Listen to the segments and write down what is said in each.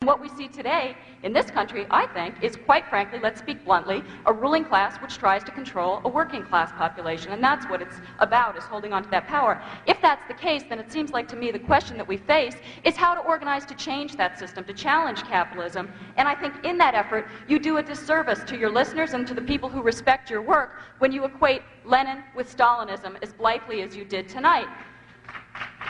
What we see today in this country, I think, is quite frankly, let's speak bluntly, a ruling class which tries to control a working class population, and that's what it's about, is holding on to that power. If that's the case, then it seems like to me the question that we face is how to organize to change that system, to challenge capitalism, and I think in that effort you do a disservice to your listeners and to the people who respect your work when you equate Lenin with Stalinism as blithely as you did tonight.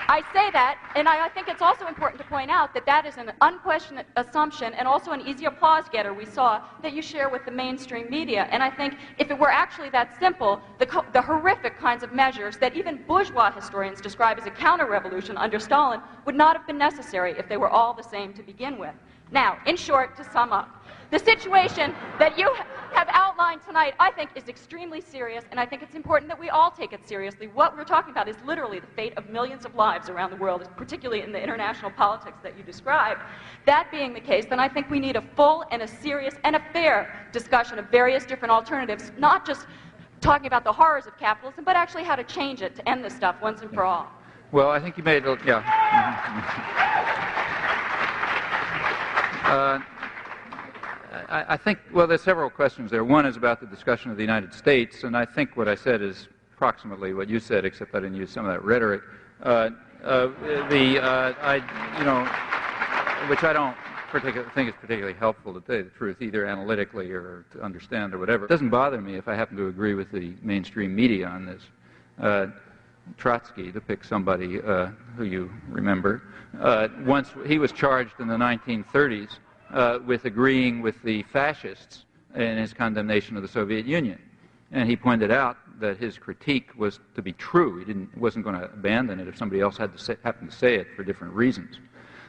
I say that, and I think it's also important to point out that that is an unquestioned assumption and also an easy applause getter we saw that you share with the mainstream media. And I think if it were actually that simple, the horrific kinds of measures that even bourgeois historians describe as a counter-revolution under Stalin would not have been necessary if they were all the same to begin with. Now, in short, to sum up, the situation that you have outlined tonight, I think, is extremely serious, and I think it's important that we all take it seriously. What we're talking about is literally the fate of millions of lives around the world, particularly in the international politics that you described. That being the case, then I think we need a full and a serious and a fair discussion of various different alternatives, not just talking about the horrors of capitalism, but actually how to change it to end this stuff once and for all. Well, I think you made it, yeah. I think, well, there's several questions there. One is about the discussion of the United States, and I think what I said is approximately what you said, except I didn't use some of that rhetoric. Which I don't think is particularly helpful, to tell you the truth, either analytically or to understand or whatever. It doesn't bother me if I happen to agree with the mainstream media on this. Trotsky, to pick somebody who you remember, once he was charged in the 1930s with agreeing with the fascists in his condemnation of the Soviet Union. And he pointed out that his critique was to be true. He wasn't going to abandon it if somebody else happened to say it for different reasons.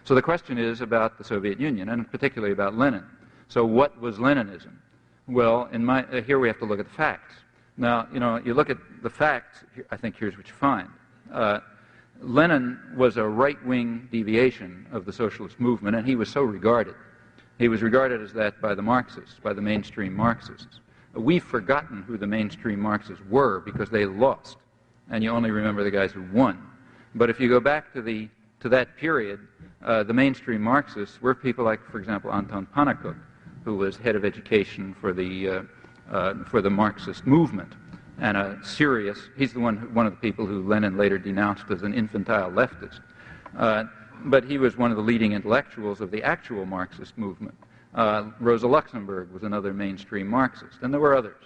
So the question is about the Soviet Union, and particularly about Lenin. So what was Leninism? Well, here we have to look at the facts. Now, you look at the facts, I think here's what you find. Lenin was a right-wing deviation of the socialist movement, and he was so regarded. He was regarded as that by the Marxists, by the mainstream Marxists. We've forgotten who the mainstream Marxists were because they lost, and you only remember the guys who won. But if you go back to that period, the mainstream Marxists were people like, for example, Anton Pannekoek, who was head of education for the Marxist movement, and he's one of the people who Lenin later denounced as an infantile leftist. But he was one of the leading intellectuals of the actual Marxist movement. Rosa Luxemburg was another mainstream Marxist, and there were others.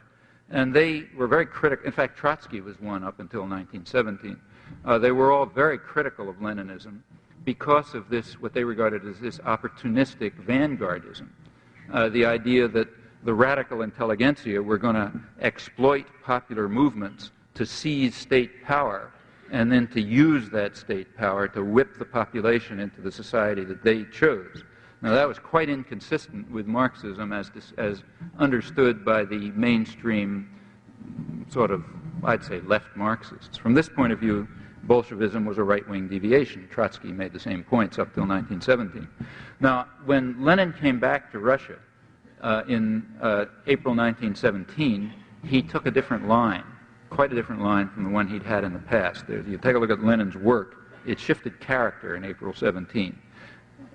And they were very critical. In fact, Trotsky was one up until 1917. They were all very critical of Leninism because of this, what they regarded as this opportunistic vanguardism. The idea that the radical intelligentsia were going to exploit popular movements to seize state power and then to use that state power to whip the population into the society that they chose. Now, that was quite inconsistent with Marxism as understood by the mainstream sort of, I'd say, left Marxists. From this point of view, Bolshevism was a right-wing deviation. Trotsky made the same points up till 1917. Now, when Lenin came back to Russia in April 1917, he took a different line, quite a different line from the one he'd had in the past. You take a look at Lenin's work, it shifted character in April 17.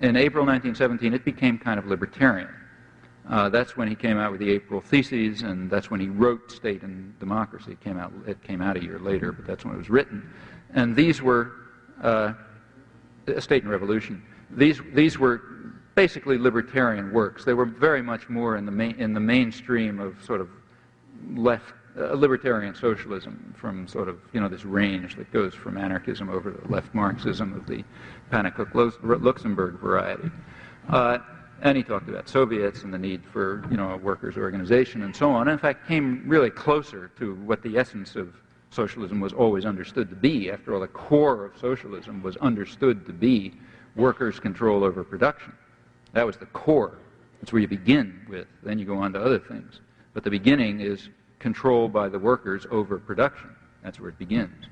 In April 1917, it became kind of libertarian. That's when he came out with the April Theses, and that's when he wrote State and Democracy. It came out a year later, but that's when it was written. And these were State and Revolution. These were basically libertarian works. They were very much more in the mainstream of sort of left libertarian socialism, from sort of this range that goes from anarchism over to left Marxism of the Pannekoek-Luxemburg variety. And he talked about Soviets and the need for a workers' organization and so on. In fact, came really closer to what the essence of socialism was always understood to be. After all, the core of socialism was understood to be workers' control over production. That was the core. That's where you begin with. Then you go on to other things. But the beginning is control by the workers over production. That's where it begins.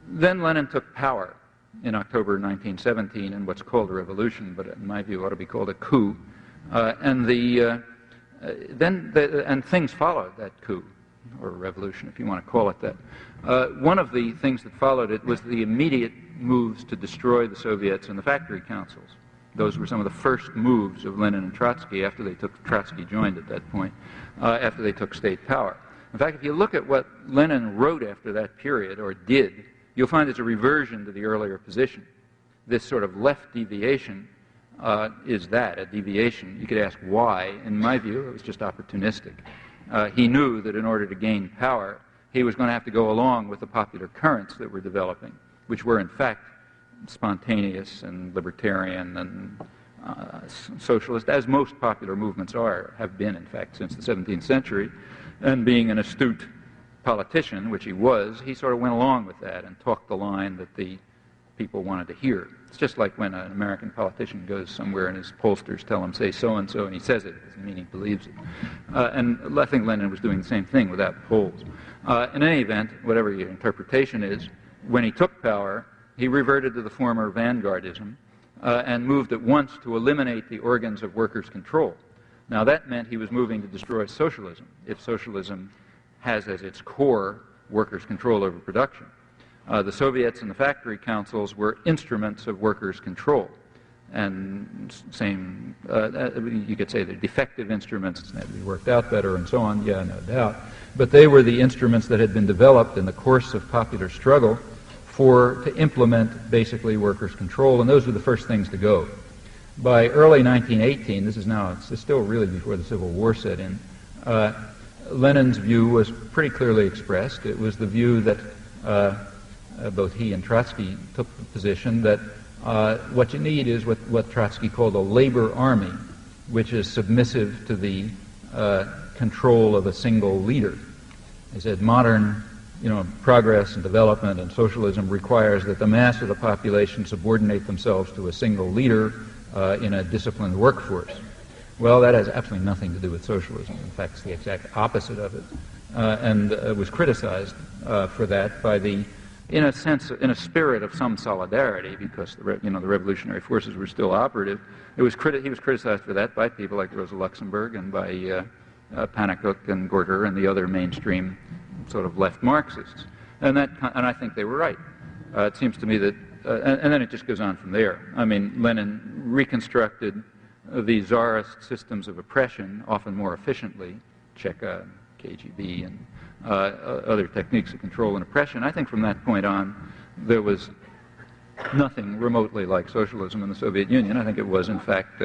Then Lenin took power in October 1917 in what's called a revolution, but in my view ought to be called a coup. And things followed that coup, or revolution, if you want to call it that. One of the things that followed it was the immediate moves to destroy the Soviets and the factory councils. Those were some of the first moves of Lenin and Trotsky after they took, Trotsky joined at that point, after they took state power. In fact, if you look at what Lenin wrote after that period, or did, you'll find it's a reversion to the earlier position. This sort of left deviation is that, a deviation. You could ask why. In my view, it was just opportunistic. He knew that in order to gain power, he was going to have to go along with the popular currents that were developing, which were in fact spontaneous and libertarian and socialist, as most popular movements have been, in fact, since the 17th century. And being an astute politician, which he was, he sort of went along with that and talked the line that the people wanted to hear. It's just like when an American politician goes somewhere and his pollsters tell him, say so-and-so, and he says it, doesn't mean he believes it. And I think Lenin was doing the same thing without polls. In any event, whatever your interpretation is, when he took power, he reverted to the former vanguardism and moved at once to eliminate the organs of workers' control. Now that meant he was moving to destroy socialism, if socialism has as its core workers' control over production. The Soviets and the factory councils were instruments of workers' control. And same, you could say they're defective instruments, they had to be worked out better and so on, yeah, no doubt. But they were the instruments that had been developed in the course of popular struggle to implement basically workers' control, and those were the first things to go. By early 1918, it's still really before the Civil War set in, Lenin's view was pretty clearly expressed. It was the view that both he and Trotsky took the position that what you need is what Trotsky called a labor army, which is submissive to the control of a single leader. He said modern progress and development and socialism requires that the mass of the population subordinate themselves to a single leader in a disciplined workforce. Well, that has absolutely nothing to do with socialism. In fact, it's the exact opposite of it, and was criticized for that by in a spirit of some solidarity, because the revolutionary forces were still operative. He was criticized for that by people like Rosa Luxemburg and by Pannekoek and Gorter and the other mainstream sort of left Marxists, and I think they were right. It seems to me that, and then it just goes on from there. I mean, Lenin reconstructed the czarist systems of oppression often more efficiently, Cheka, KGB, and other techniques of control and oppression. I think from that point on, there was nothing remotely like socialism in the Soviet Union. I think it was, in fact,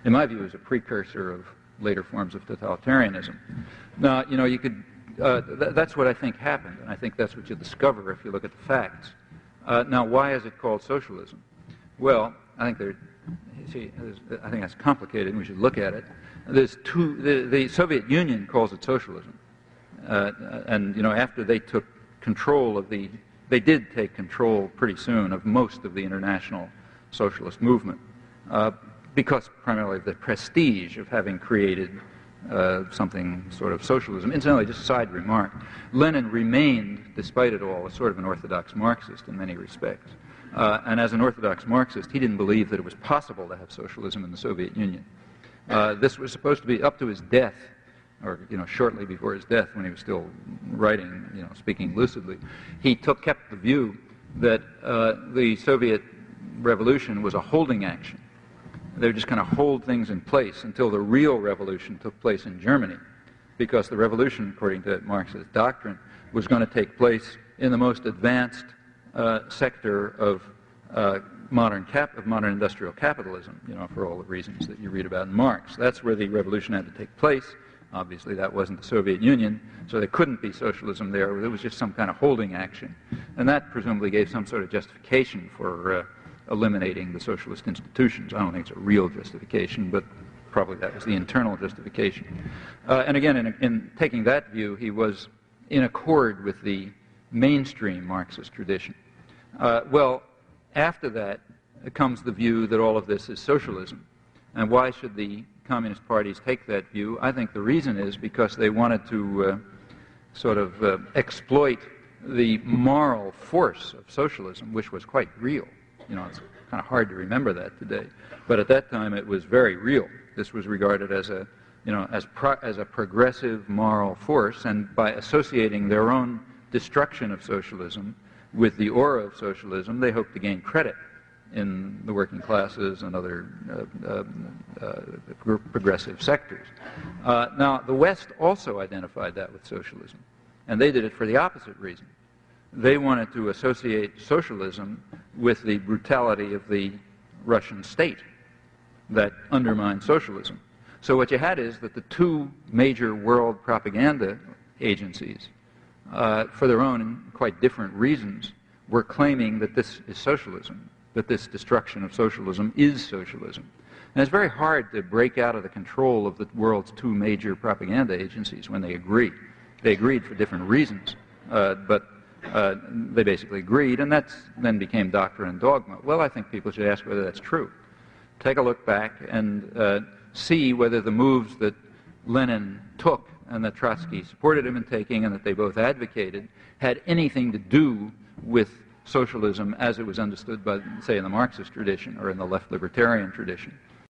in my view, is a precursor of later forms of totalitarianism. Now, you could, that's what I think happened, and I think that's what you discover if you look at the facts. Now, why is it called socialism? Well, I think I think that's complicated, and we should look at it. The Soviet Union calls it socialism. And after they took control they did take control pretty soon of most of the international socialist movement, because primarily of the prestige of having created something sort of socialism. Incidentally, just a side remark, Lenin remained, despite it all, sort of an orthodox Marxist in many respects. And as an orthodox Marxist, he didn't believe that it was possible to have socialism in the Soviet Union. This was supposed to be up to his death, or shortly before his death, when he was still writing, speaking lucidly. He kept the view that the Soviet revolution was a holding action. They would just kind of hold things in place until the real revolution took place in Germany, because the revolution, according to Marxist doctrine, was going to take place in the most advanced sector of modern industrial capitalism, for all the reasons that you read about in Marx. That's where the revolution had to take place. Obviously, that wasn't the Soviet Union, so there couldn't be socialism there. It was just some kind of holding action. And that presumably gave some sort of justification for eliminating the socialist institutions. I don't think it's a real justification, but probably that was the internal justification. And again, in taking that view, he was in accord with the mainstream Marxist tradition. Well, after that comes the view that all of this is socialism. And why should the communist parties take that view? I think the reason is because they wanted to sort of exploit the moral force of socialism, which was quite real. It's kind of hard to remember that today, but at that time it was very real. This was regarded as a progressive moral force, and by associating their own destruction of socialism with the aura of socialism, they hoped to gain credit in the working classes and other progressive sectors. Now, the West also identified that with socialism, and they did it for the opposite reason. They wanted to associate socialism with the brutality of the Russian state that undermined socialism. So what you had is that the two major world propaganda agencies, for their own and quite different reasons, were claiming that this is socialism, that this destruction of socialism is socialism. And it's very hard to break out of the control of the world's two major propaganda agencies when they agree. They agreed for different reasons, but they basically agreed, and that then became doctrine and dogma. Well, I think people should ask whether that's true. Take a look back and see whether the moves that Lenin took and that Trotsky supported him in taking and that they both advocated had anything to do with socialism as it was understood by, say, in the Marxist tradition or in the left libertarian tradition.